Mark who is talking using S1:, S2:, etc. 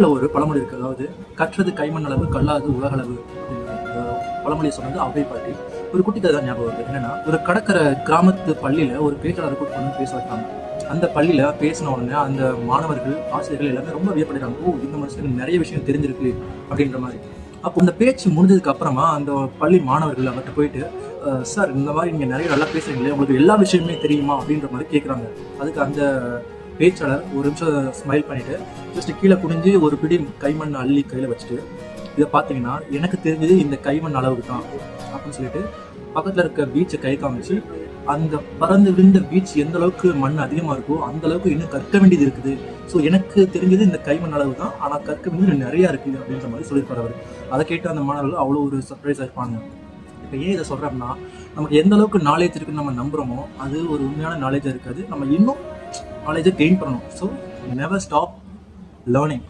S1: ஒரு பழமொழி இருக்கு. அதாவது கற்றது கைமண் அளவு, கல்லாது உலகளவு அப்படிங்கிற பழமொழியை சொன்னது அவ்வை பாட்டி. ஒரு குட்டி கதை தான் ஞாபகம் வருது. என்னன்னா, ஒரு கடற்கரை கிராமத்து பள்ளியில ஒரு பேச்சாளரை கூட்டு வந்து பேச வைப்பாங்க. அந்த பள்ளியில பேசின உடனே அந்த மாணவர்கள், ஆசிரியர்கள் எல்லாமே ரொம்ப வியப்படுறாங்க. ஓ, இந்த மனுஷனுக்கு நிறைய விஷயம் தெரிஞ்சிருக்கு அப்படின்ற மாதிரி. அப்போ இந்த பேச்சு முடிஞ்சதுக்கு அப்புறமா அந்த பள்ளி மாணவர்கள் அவர்கிட்ட போயிட்டு, சார், இந்த மாதிரி நீங்க நிறைய நல்லா பேசுறீங்களே, உங்களுக்கு எல்லா விஷயமே தெரியுமா அப்படின்ற மாதிரி கேட்குறாங்க. அதுக்கு அந்த பேச்சாளர் ஒரு நிமிஷம் ஸ்மைல் பண்ணிட்டு ஜஸ்ட் கீழே குனிஞ்சு ஒரு பிடி கைமண் அள்ளி கையில் வச்சுட்டு, இதை பார்த்தீங்கன்னா எனக்கு தெரிஞ்சது இந்த கைமண் அளவுக்கு தான் அப்படின்னு சொல்லிட்டு பக்கத்தில் இருக்க பீச்சை கை காமிச்சு, அந்த பறந்து விழுந்த பீச் எந்த அளவுக்கு மண் அதிகமாக இருக்கோ அந்த அளவுக்கு இன்னும் கற்க வேண்டியது இருக்குது. ஸோ எனக்கு தெரிஞ்சது இந்த கைமண் அளவு தான், ஆனால் கற்க வேண்டியது நிறையா இருக்குது அப்படின்ற மாதிரி சொல்லியிருப்பார் அவர். அதை கேட்டு அந்த மாணவர்கள் அவ்வளோ ஒரு சர்ப்ரைஸாக இருப்பாங்க. இப்போ ஏன் இதை சொல்கிறோம்னா, நமக்கு எந்த அளவுக்கு நாலேஜ் இருக்குன்னு நம்ம நம்புகிறோமோ அது ஒரு உண்மையான நாலேஜாக இருக்காது. நம்ம இன்னும் நாலேஜை கெயின் பண்ணணும். So never stop learning.